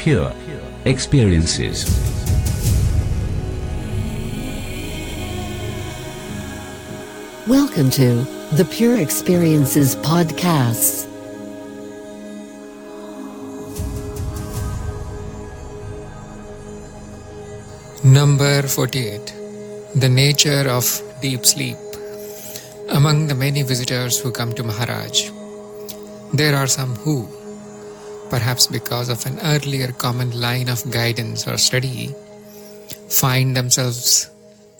pure experiences. Welcome to the Pure Experiences Podcasts. Number 48. The nature of deep sleep. Among the many visitors who come to Maharaj, there are some who, perhaps because of an earlier common line of guidance or study, find themselves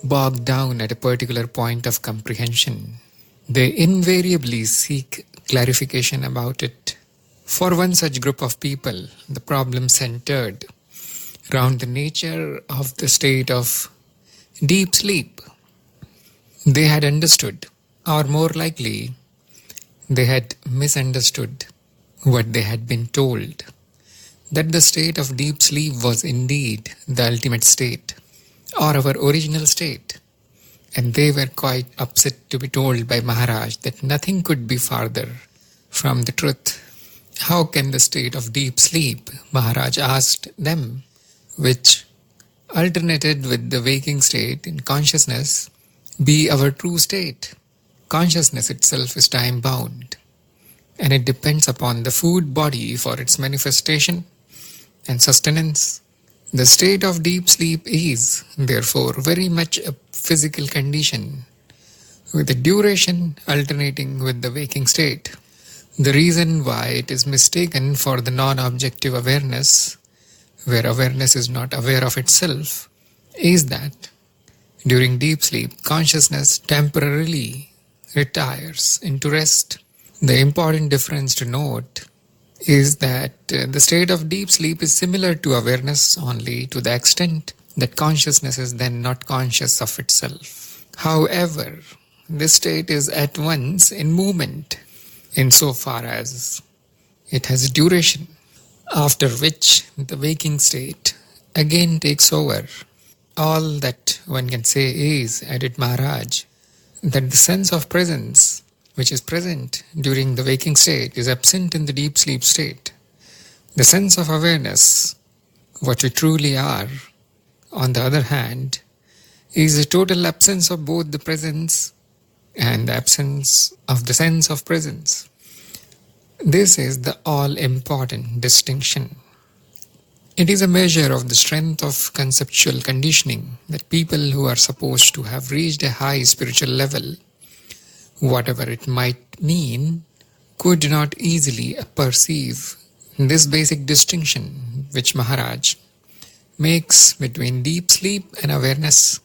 bogged down at a particular point of comprehension. They invariably seek clarification about it. For one such group of people, the problem centered around the nature of the state of deep sleep. They had understood, or more likely, they had misunderstood what they had been told, that the state of deep sleep was indeed the ultimate state, or our original state, and they were quite upset to be told by Maharaj that nothing could be farther from the truth. How can the state of deep sleep, Maharaj asked them, which alternated with the waking state in consciousness, be our true state? Consciousness itself is time-bound, and it depends upon the food body for its manifestation and sustenance. The state of deep sleep is, therefore, very much a physical condition, with the duration alternating with the waking state. The reason why it is mistaken for the non-objective awareness, where awareness is not aware of itself, is that during deep sleep, consciousness temporarily retires into rest. The important difference to note is that the state of deep sleep is similar to awareness only to the extent that consciousness is then not conscious of itself. However, this state is at once in movement insofar as it has duration, after which the waking state again takes over. All that one can say is, added Maharaj, that the sense of presence which is present during the waking state is absent in the deep sleep state. The sense of awareness, what we truly are, on the other hand, is a total absence of both the presence and the absence of the sense of presence. This is the all-important distinction. It is a measure of the strength of conceptual conditioning that people who are supposed to have reached a high spiritual level, whatever it might mean, could not easily perceive this basic distinction which Maharaj makes between deep sleep and awareness.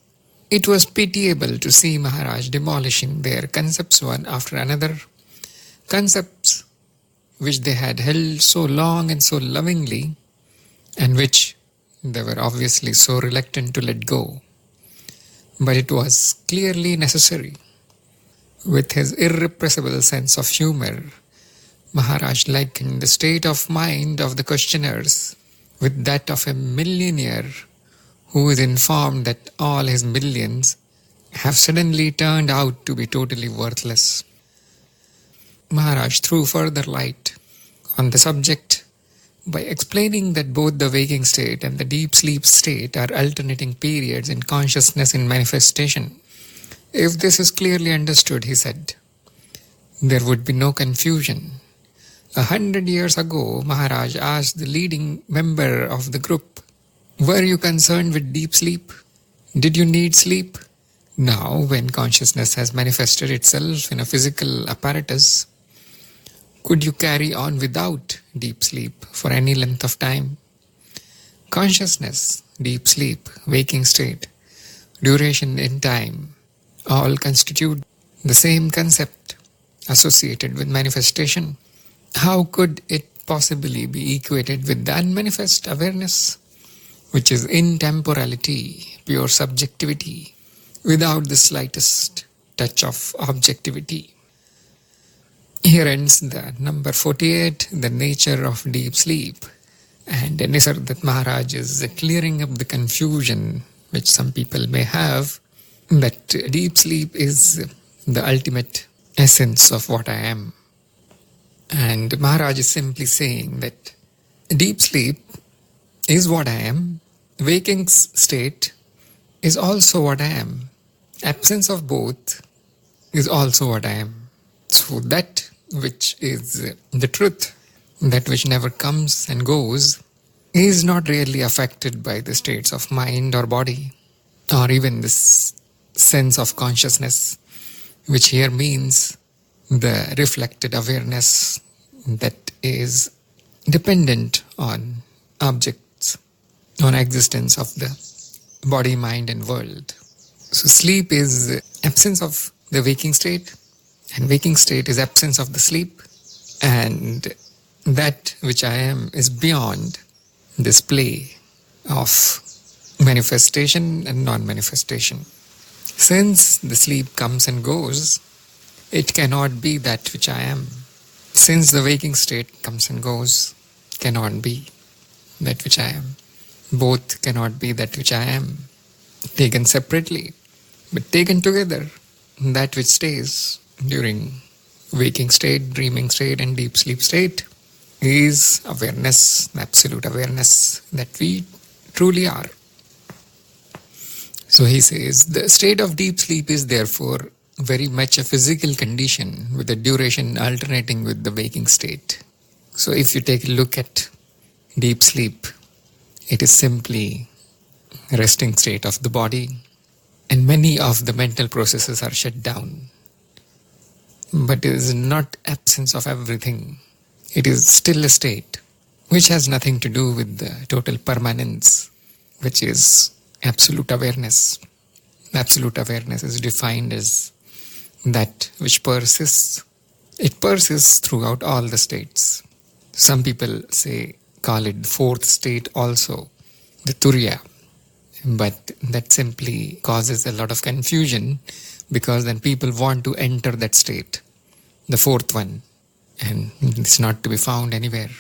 It was pitiable to see Maharaj demolishing their concepts one after another, concepts which they had held so long and so lovingly, and which they were obviously so reluctant to let go. But it was clearly necessary. With his irrepressible sense of humor, Maharaj likened the state of mind of the questioners with that of a millionaire who is informed that all his millions have suddenly turned out to be totally worthless. Maharaj threw further light on the subject by explaining that both the waking state and the deep sleep state are alternating periods in consciousness in manifestation. If this is clearly understood, he said, there would be no confusion. 100 years ago, Maharaj asked the leading member of the group, were you concerned with deep sleep? Did you need sleep? Now, when consciousness has manifested itself in a physical apparatus, could you carry on without deep sleep for any length of time? Consciousness, deep sleep, waking state, duration in time, all constitute the same concept associated with manifestation. How could it possibly be equated with the unmanifest awareness, which is intemporality, pure subjectivity, without the slightest touch of objectivity? Here ends the number 48, the nature of deep sleep. And Nisargadatta Maharaj is clearing up the confusion which some people may have, that deep sleep is the ultimate essence of what I am. And Maharaj is simply saying that deep sleep is what I am. Waking state is also what I am. Absence of both is also what I am. So that which is the truth, that which never comes and goes, is not really affected by the states of mind or body, or even this sense of consciousness, which here means the reflected awareness that is dependent on objects, on existence of the body, mind and world. So sleep is absence of the waking state, and waking state is absence of the sleep, and that which I am is beyond this play of manifestation and non-manifestation. Since the sleep comes and goes, it cannot be that which I am. Since the waking state comes and goes, cannot be that which I am. Both cannot be that which I am, taken separately, but taken together, that which stays during waking state, dreaming state and deep sleep state is awareness, absolute awareness that we truly are. So he says, the state of deep sleep is therefore very much a physical condition with the duration alternating with the waking state. So if you take a look at deep sleep, it is simply a resting state of the body, and many of the mental processes are shut down. But it is not absence of everything. It is still a state which has nothing to do with the total permanence, which is absolute awareness. Absolute awareness is defined as that which persists. It persists throughout all the states. Some people call it fourth state also, the Turiya. But that simply causes a lot of confusion, because then people want to enter that state, the fourth one, and it's not to be found anywhere.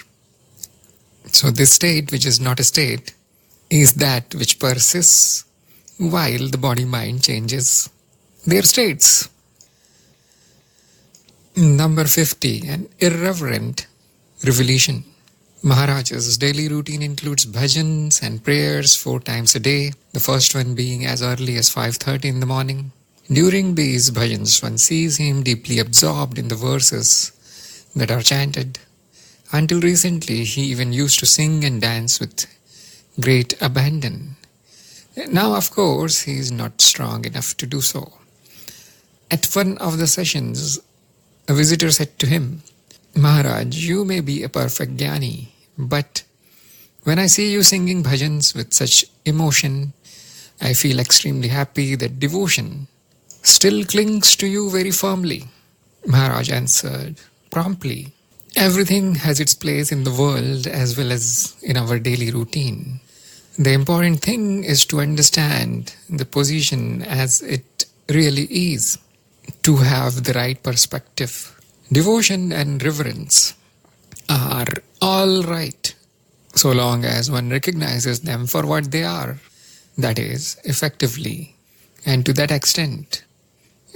So this state, which is not a state, is that which persists while the body-mind changes their states. Number 50, an irreverent revelation. Maharaj's daily routine includes bhajans and prayers 4 times a day, the first one being as early as 5:30 in the morning. During these bhajans, one sees him deeply absorbed in the verses that are chanted. Until recently, he even used to sing and dance with great abandon. Now, of course, he is not strong enough to do so. At one of the sessions, a visitor said to him, "Maharaj, you may be a perfect gyani, but when I see you singing bhajans with such emotion, I feel extremely happy that devotion still clings to you very firmly." Maharaj answered promptly, "Everything has its place in the world as well as in our daily routine. The important thing is to understand the position as it really is, to have the right perspective. Devotion and reverence are all right, so long as one recognizes them for what they are, that is, effectively, and to that extent,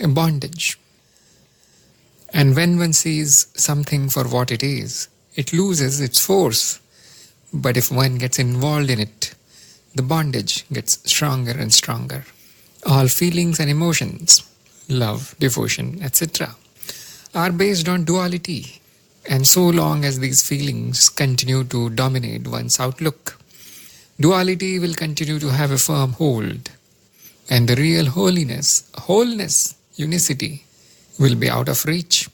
a bondage. And when one sees something for what it is, it loses its force. But if one gets involved in it, the bondage gets stronger and stronger. All feelings and emotions, love, devotion, etc., are based on duality. And so long as these feelings continue to dominate one's outlook, duality will continue to have a firm hold. And the real wholeness, unicity, will be out of reach.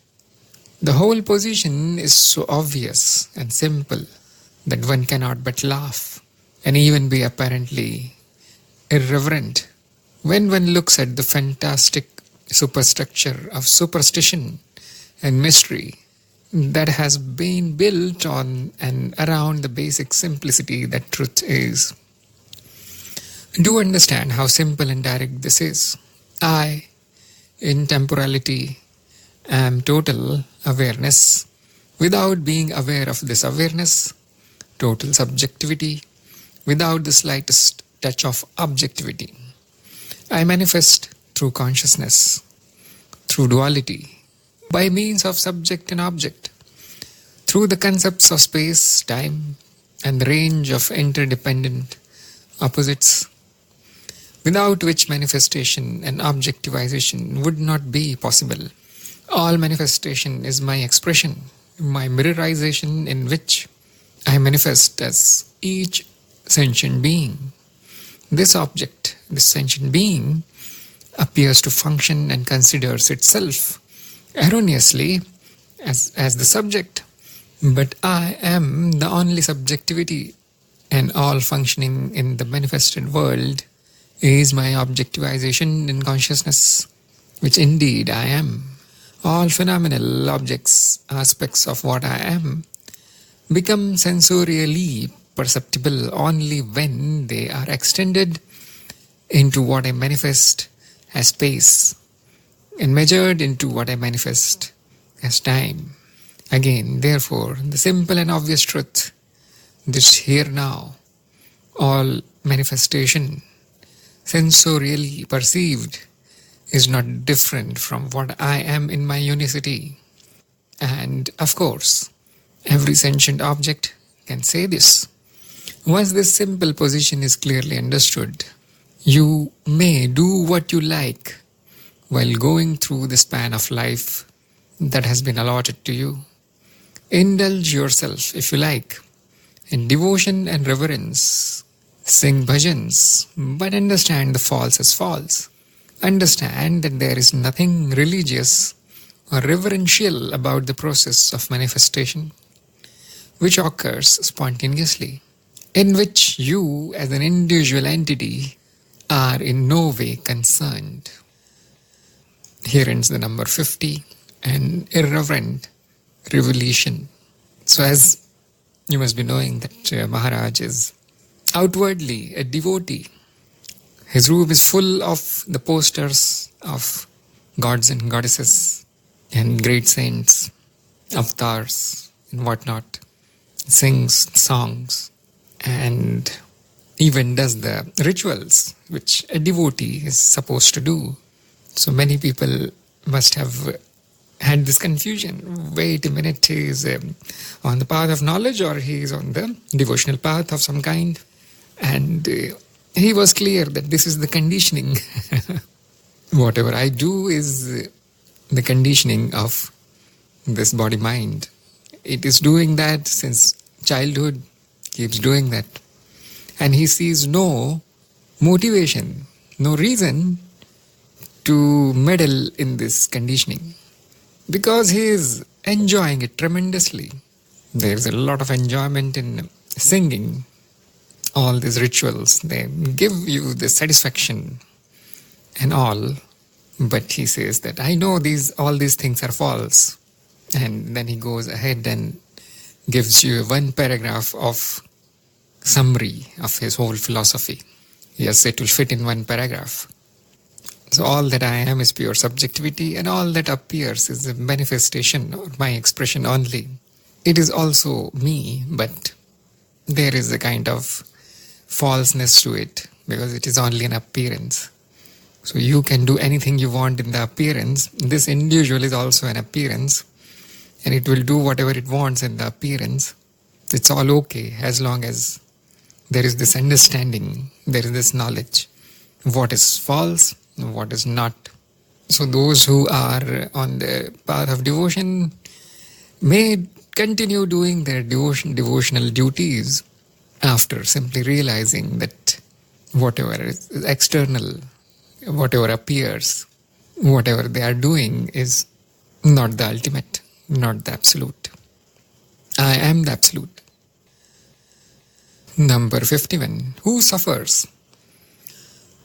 The whole position is so obvious and simple that one cannot but laugh and even be apparently irreverent when one looks at the fantastic superstructure of superstition and mystery that has been built on and around the basic simplicity that truth is. Do understand how simple and direct this is. I, in temporality, am total awareness. Without being aware of this awareness, total subjectivity, without the slightest touch of objectivity. I manifest through consciousness, through duality, by means of subject and object, through the concepts of space, time, and the range of interdependent opposites, without which manifestation and objectivization would not be possible. All manifestation is my expression, my mirrorization in which I manifest as each sentient being. This object, this sentient being, appears to function and considers itself erroneously as the subject. But I am the only subjectivity, and all functioning in the manifested world is my objectivization in consciousness, which indeed I am. All phenomenal objects, aspects of what I am, become sensorially perceptible only when they are extended into what I manifest as space and measured into what I manifest as time. Again, therefore, the simple and obvious truth, this here now, all manifestation, sensorially perceived, is not different from what I am in my unicity. And of course, every sentient object can say this. Once this simple position is clearly understood, you may do what you like while going through the span of life that has been allotted to you. Indulge yourself, if you like, in devotion and reverence. Sing bhajans, but understand the false as false. Understand that there is nothing religious or reverential about the process of manifestation, which occurs spontaneously, in which you as an individual entity are in no way concerned. Here ends the number 50, an irreverent revelation. So as you must be knowing that Maharaj is outwardly a devotee. His room is full of the posters of gods and goddesses and great saints, avatars and whatnot. Sings songs and even does the rituals which a devotee is supposed to do. So many people must have had this confusion. Wait a minute, he is on the path of knowledge or he is on the devotional path of some kind. And he was clear that this is the conditioning. Whatever I do is the conditioning of this body-mind. It is doing that since childhood, keeps doing that. And he sees no motivation, no reason to meddle in this conditioning, because he is enjoying it tremendously. There is a lot of enjoyment in singing. All these rituals, they give you the satisfaction and all. But he says that I know all these things are false. And then he goes ahead and gives you one paragraph of summary of his whole philosophy. Yes, it will fit in one paragraph. So all that I am is pure subjectivity, and all that appears is a manifestation or my expression only. It is also me, but there is a kind of falseness to it, because it is only an appearance. So you can do anything you want in the appearance. This individual is also an appearance, and it will do whatever it wants in the appearance. It's all okay as long as there is this understanding, there is this knowledge, what is false, what is not. So those who are on the path of devotion may continue doing their devotional duties after simply realizing that whatever is external, whatever appears, whatever they are doing is not the ultimate, not the absolute. I am the absolute. Number 51. Who suffers?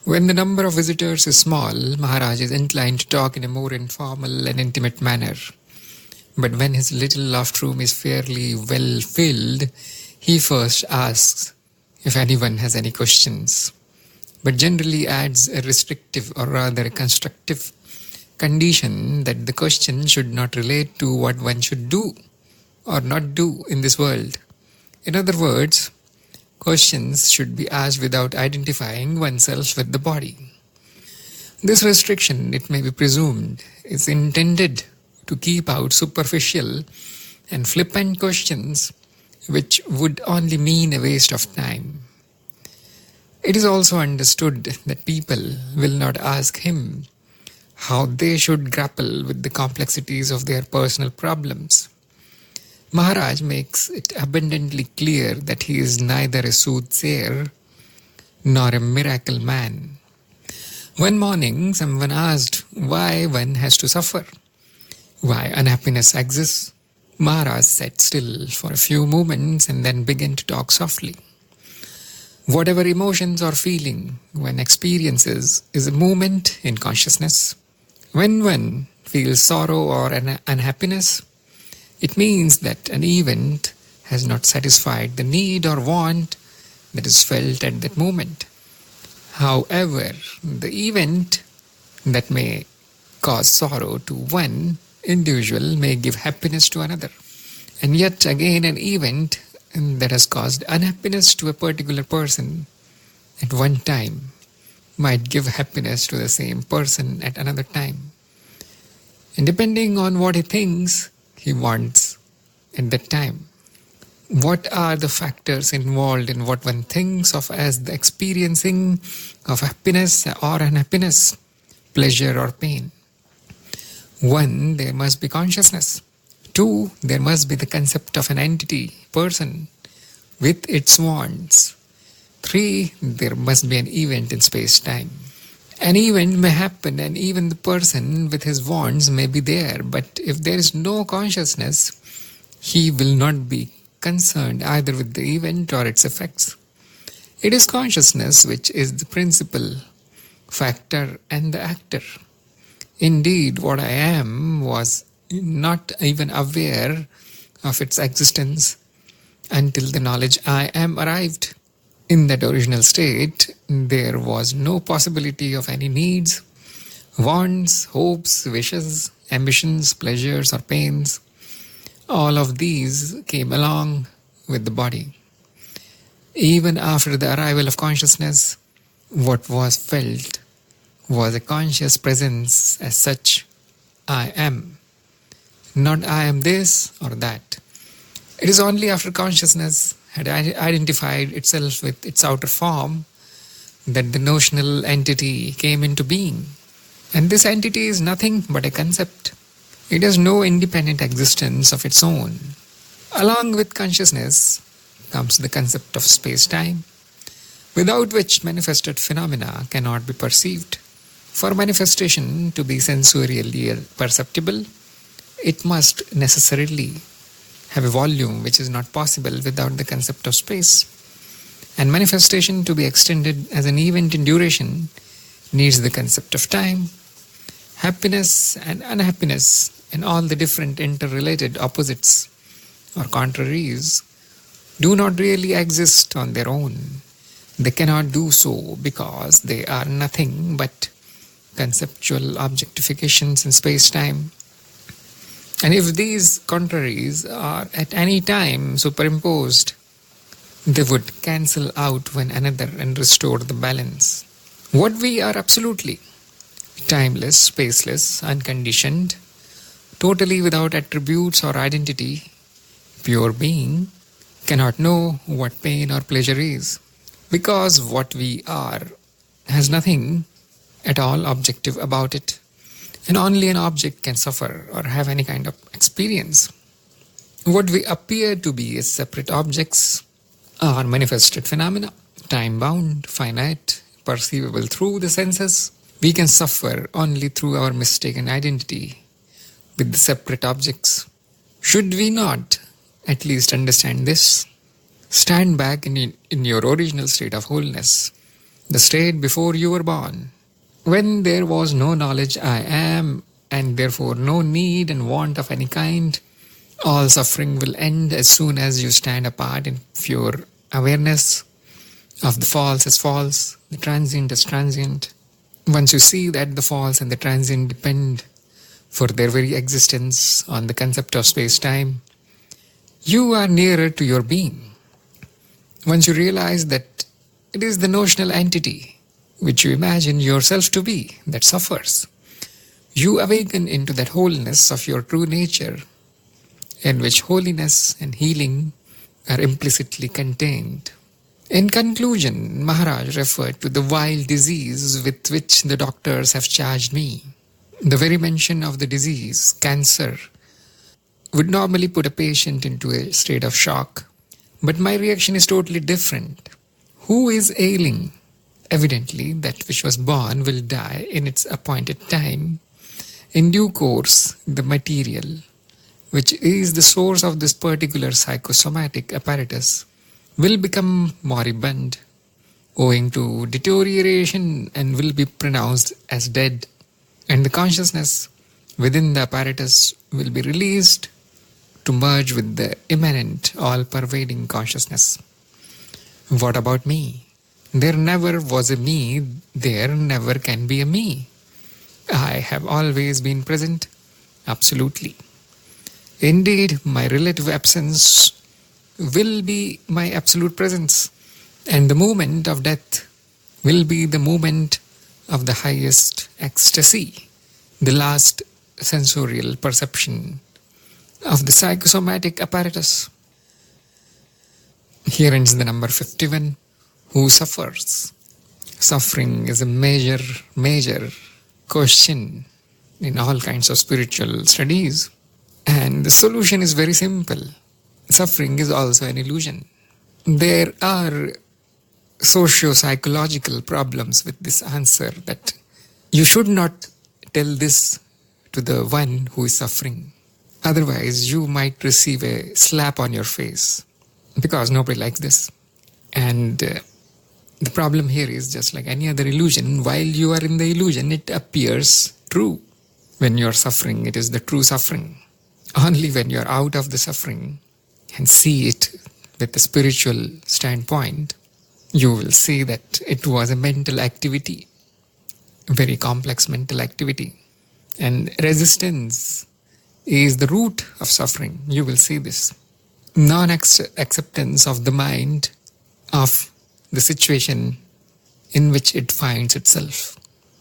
When the number of visitors is small, Maharaj is inclined to talk in a more informal and intimate manner. But when his little loft room is fairly well filled, he first asks if anyone has any questions, but generally adds a restrictive or rather a constructive condition that the question should not relate to what one should do or not do in this world. In other words, questions should be asked without identifying oneself with the body. This restriction, it may be presumed, is intended to keep out superficial and flippant questions which would only mean a waste of time. It is also understood that people will not ask him how they should grapple with the complexities of their personal problems. Maharaj makes it abundantly clear that he is neither a soothsayer nor a miracle man. One morning, someone asked why one has to suffer, why unhappiness exists. Maharaj sat still for a few moments and then began to talk softly. Whatever emotions or feeling one experiences is a moment in consciousness. When one feels sorrow or unhappiness, it means that an event has not satisfied the need or want that is felt at that moment. However, the event that may cause sorrow to one individual may give happiness to another. And yet again, an event that has caused unhappiness to a particular person at one time might give happiness to the same person at another time. And depending on what he thinks he wants at that time. What are the factors involved in what one thinks of as the experiencing of happiness or unhappiness, pleasure or pain? 1, there must be consciousness. 2, there must be the concept of an entity, person, with its wants. 3, there must be an event in space-time. An event may happen and even the person with his wants may be there, but if there is no consciousness, he will not be concerned either with the event or its effects. It is consciousness which is the principal factor and the actor. Indeed, what I am was not even aware of its existence until the knowledge I am arrived. In that original state, there was no possibility of any needs, wants, hopes, wishes, ambitions, pleasures or pains. All of these came along with the body. Even after the arrival of consciousness, what was felt was a conscious presence as such, I am. Not I am this or that. It is only after consciousness had identified itself with its outer form that the notional entity came into being. And this entity is nothing but a concept. It has no independent existence of its own. Along with consciousness comes the concept of space-time, without which manifested phenomena cannot be perceived. For manifestation to be sensorially perceptible, it must necessarily have a volume which is not possible without the concept of space. And manifestation to be extended as an event in duration needs the concept of time. Happiness and unhappiness and all the different interrelated opposites or contraries do not really exist on their own. They cannot do so because they are nothing but conceptual objectifications in space-time. And if these contraries are at any time superimposed, they would cancel out one another and restore the balance. What we are absolutely, timeless, spaceless, unconditioned, totally without attributes or identity, pure being, cannot know what pain or pleasure is, because what we are has nothing at all objective about it, and only an object can suffer or have any kind of experience. What we appear to be as separate objects are manifested phenomena, time-bound, finite, perceivable through the senses. We can suffer only through our mistaken identity with the separate objects. Should we not at least understand this? Stand back in your original state of wholeness, the state before you were born, when there was no knowledge I am, and therefore no need and want of any kind. All suffering will end as soon as you stand apart in pure awareness of the false as false, the transient as transient. Once you see that the false and the transient depend for their very existence on the concept of space-time, you are nearer to your being. Once you realize that it is the notional entity which you imagine yourself to be that suffers, you awaken into that wholeness of your true nature, in which holiness and healing are implicitly contained. In conclusion, Maharaj referred to the vile disease with which the doctors have charged me. The very mention of the disease, cancer, would normally put a patient into a state of shock. But my reaction is totally different. Who is ailing? Evidently, that which was born will die in its appointed time. In due course, the material, which is the source of this particular psychosomatic apparatus, will become moribund, owing to deterioration, and will be pronounced as dead. And the consciousness within the apparatus will be released to merge with the immanent, all-pervading consciousness. What about me? There never was a me, there never can be a me. I have always been present, absolutely. Indeed, my relative absence will be my absolute presence, and the moment of death will be the moment of the highest ecstasy, the last sensorial perception of the psychosomatic apparatus. Here ends the number 51. Who suffers? Suffering is a major question in all kinds of spiritual studies. And the solution is very simple. Suffering is also an illusion. There are socio-psychological problems with this answer, that you should not tell this to the one who is suffering. Otherwise, you might receive a slap on your face, because nobody likes this. And the problem here is, just like any other illusion, while you are in the illusion, it appears true. When you are suffering, it is the true suffering. Only when you are out of the suffering and see it with a spiritual standpoint, you will see that it was a mental activity, a very complex mental activity. And resistance is the root of suffering. You will see this. Non-acceptance of the mind of the situation in which it finds itself.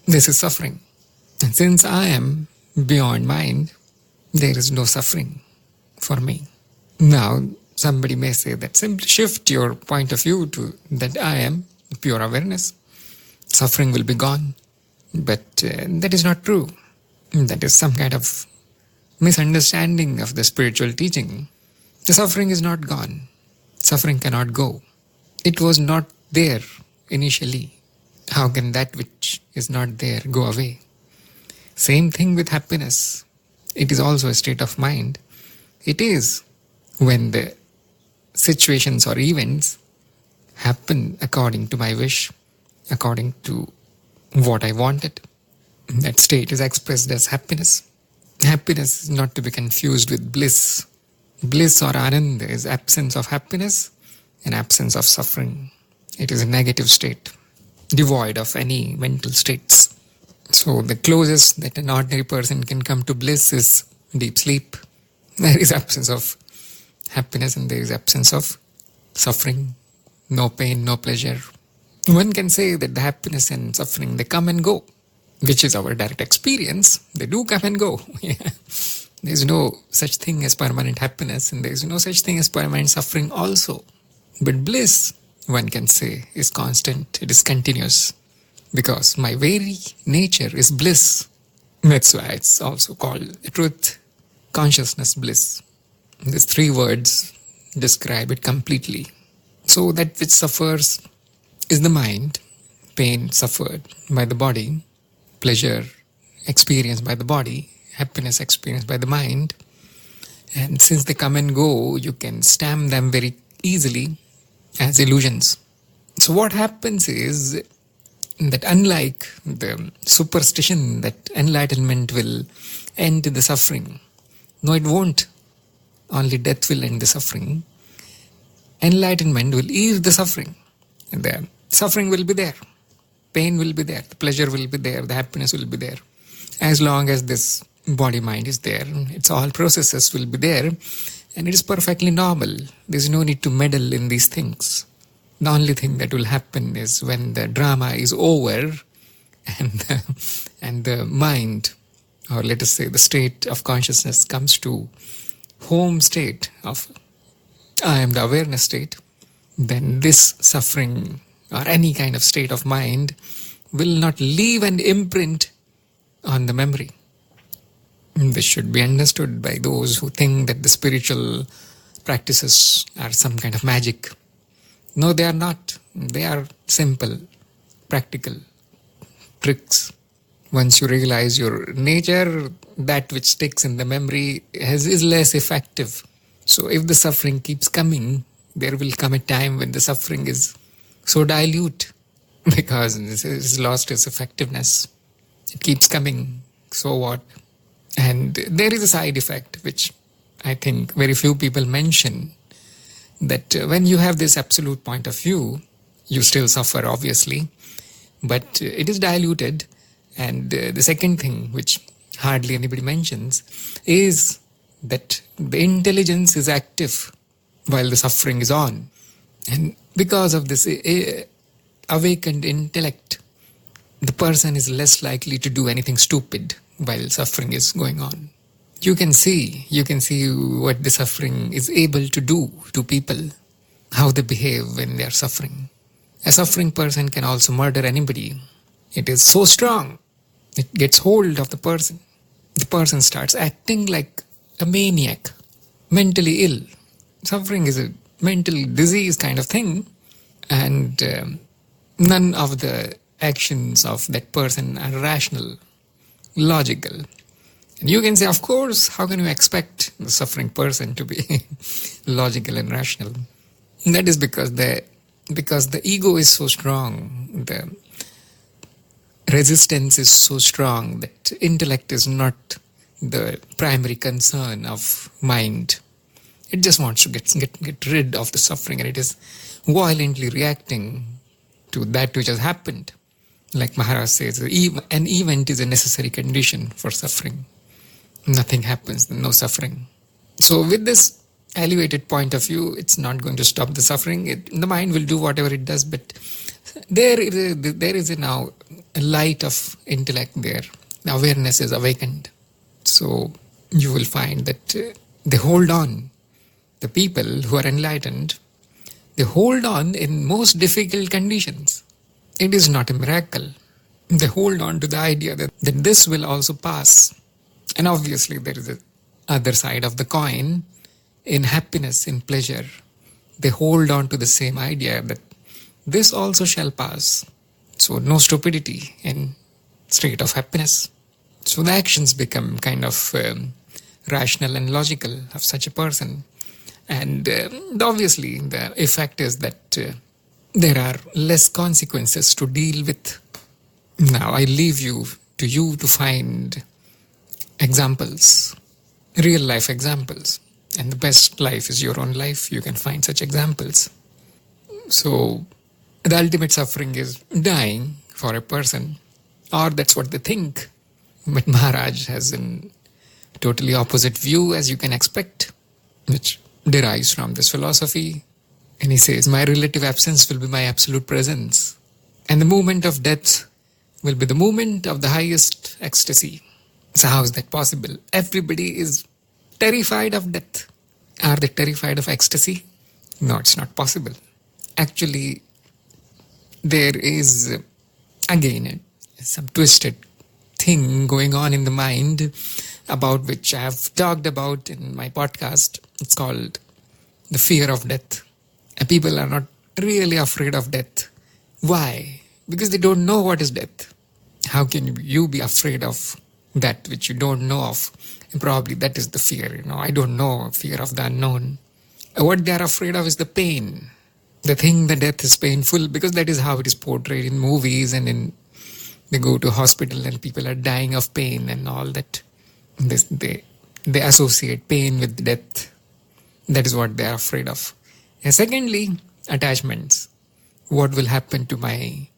This is suffering. And since I am beyond mind, there is no suffering for me. Now, somebody may say that simply shift your point of view to that I am pure awareness. Suffering will be gone. But that is not true. That is some kind of misunderstanding of the spiritual teaching. The suffering is not gone. Suffering cannot go. It was not there initially. How can that which is not there go away? Same thing with happiness. It is also a state of mind. It is when the situations or events happen according to my wish, according to what I wanted. That state is expressed as happiness. Happiness is not to be confused with bliss. Bliss or ananda is absence of happiness and absence of suffering. It is a negative state, devoid of any mental states. So the closest that an ordinary person can come to bliss is deep sleep. There is absence of happiness and there is absence of suffering. No pain, no pleasure. One can say that the happiness and suffering, they come and go, which is our direct experience. They do come and go. There is no such thing as permanent happiness, and there is no such thing as permanent suffering also. But bliss, one can say, is constant. It is continuous. Because my very nature is bliss. That's why it's also called truth, consciousness, bliss. These three words describe it completely. So that which suffers is the mind, pain suffered by the body, pleasure experienced by the body, happiness experienced by the mind. And since they come and go, you can stamp them very easily as illusions. So what happens is that unlike the superstition that enlightenment will end the suffering, no, it won't. Only death will end the suffering. Enlightenment will ease the suffering. And the suffering will be there. Pain will be there. The pleasure will be there. The happiness will be there. As long as this body-mind is there, its all processes will be there. And it is perfectly normal. There is no need to meddle in these things. The only thing that will happen is when the drama is over and the mind, or let us say the state of consciousness, comes to home state of I am the awareness state, then this suffering or any kind of state of mind will not leave an imprint on the memory. This should be understood by those who think that the spiritual practices are some kind of magic. No, they are not. They are simple, practical tricks. Once you realize your nature, that which sticks in the memory is less effective. So if the suffering keeps coming, there will come a time when the suffering is so dilute because it has lost its effectiveness. It keeps coming. So what? And there is a side effect which I think very few people mention, that when you have this absolute point of view, you still suffer obviously, but it is diluted. And the second thing which hardly anybody mentions is that the intelligence is active while the suffering is on. And because of this awakened intellect, the person is less likely to do anything stupid while suffering is going on. You can see what the suffering is able to do to people, how they behave when they are suffering. A suffering person can also murder anybody. It is so strong. It gets hold of the person. The person starts acting like a maniac, mentally ill. Suffering is a mental disease kind of thing, and none of the actions of that person are rational, logical. And you can say, of course, how can you expect the suffering person to be logical and rational? And that is because the ego is so strong, the resistance is so strong that intellect is not the primary concern of mind. It just wants to get rid of the suffering, and it is violently reacting to that which has happened. Like Maharaj says, an event is a necessary condition for suffering. Nothing happens, no suffering. So with this elevated point of view, it's not going to stop the suffering. The mind will do whatever it does, but there is now a light of intellect there. The awareness is awakened. So you will find that they hold on. The people who are enlightened, they hold on in most difficult conditions. It is not a miracle. They hold on to the idea that this will also pass. And obviously there is the other side of the coin. In happiness, in pleasure, they hold on to the same idea that this also shall pass. So no stupidity in state of happiness. So the actions become kind of rational and logical of such a person. And obviously the effect is that there are less consequences to deal with. Now I leave you to find examples, real life examples. And the best life is your own life. You can find such examples. So the ultimate suffering is dying for a person, or that's what they think. But Maharaj has a totally opposite view, as you can expect, which derives from this philosophy. And he says, my relative absence will be my absolute presence. And the moment of death will be the moment of the highest ecstasy. So how is that possible? Everybody is terrified of death. Are they terrified of ecstasy? No, it's not possible. Actually, there is, again, some twisted thing going on in the mind about which I have talked about in my podcast. It's called the fear of death. And people are not really afraid of death. Why? Because they don't know what is death. How can you be afraid of that which you don't know of? And probably that is the fear, I don't know, fear of the unknown. What they are afraid of is the pain. They think that death is painful because that is how it is portrayed in movies, and they go to hospital and people are dying of pain and all that. They associate pain with death. That is what they are afraid of. And secondly, attachments. What will happen to my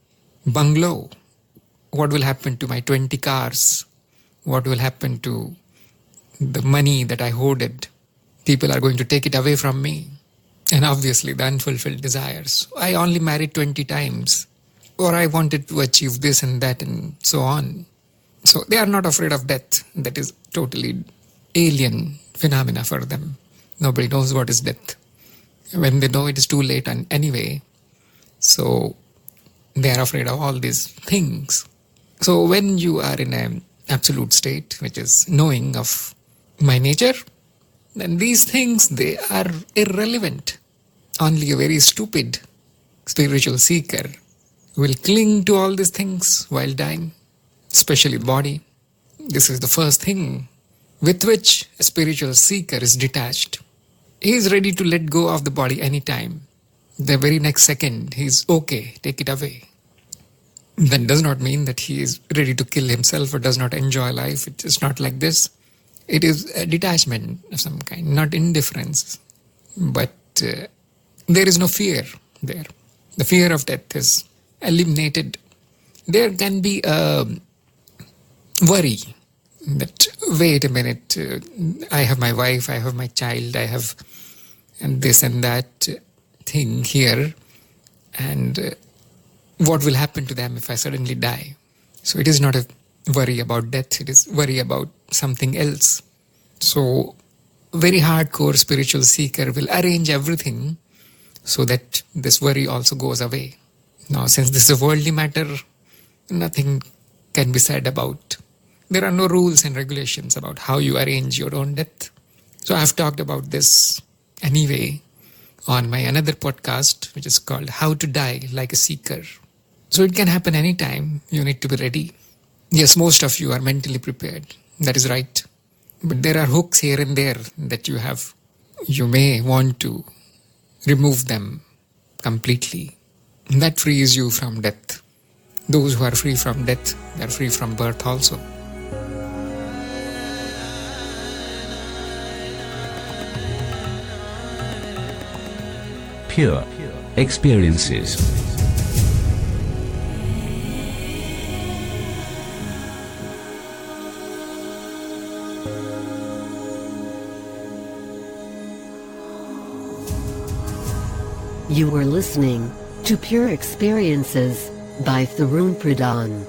bungalow? What will happen to my 20 cars? What will happen to the money that I hoarded? People are going to take it away from me. And obviously the unfulfilled desires. I only married 20 times. Or I wanted to achieve this and that and so on. So they are not afraid of death. That is totally alien phenomena for them. Nobody knows what is death. when they know it is too late and anyway. So they are afraid of all these things. So when you are in an absolute state, which is knowing of my nature, then these things, they are irrelevant. Only a very stupid spiritual seeker will cling to all these things while dying, especially body. This is the first thing with which a spiritual seeker is detached. He is ready to let go of the body anytime. The very next second, he is okay, take it away. That does not mean that he is ready to kill himself or does not enjoy life. It is not like this. It is a detachment of some kind, not indifference. But there is no fear there. The fear of death is eliminated. There can be a worry that, wait a minute, I have my wife, I have my child, I have and this and that thing here, and what will happen to them if I suddenly die? So it is not a worry about death, it is worry about something else. So very hardcore spiritual seeker will arrange everything so that this worry also goes away. Now, since this is a worldly matter, nothing can be said about. There are no rules and regulations about how you arrange your own death. So I have talked about this anyway on my another podcast, which is called How to Die Like a Seeker. So it can happen anytime. You need to be ready. Yes, most of you are mentally prepared. That is right. But there are hooks here and there that you have. You may want to remove them completely. That frees you from death. Those who are free from death, they are free from birth also. Pure experiences. You were listening to Pure Experiences by Tharun Pradhan.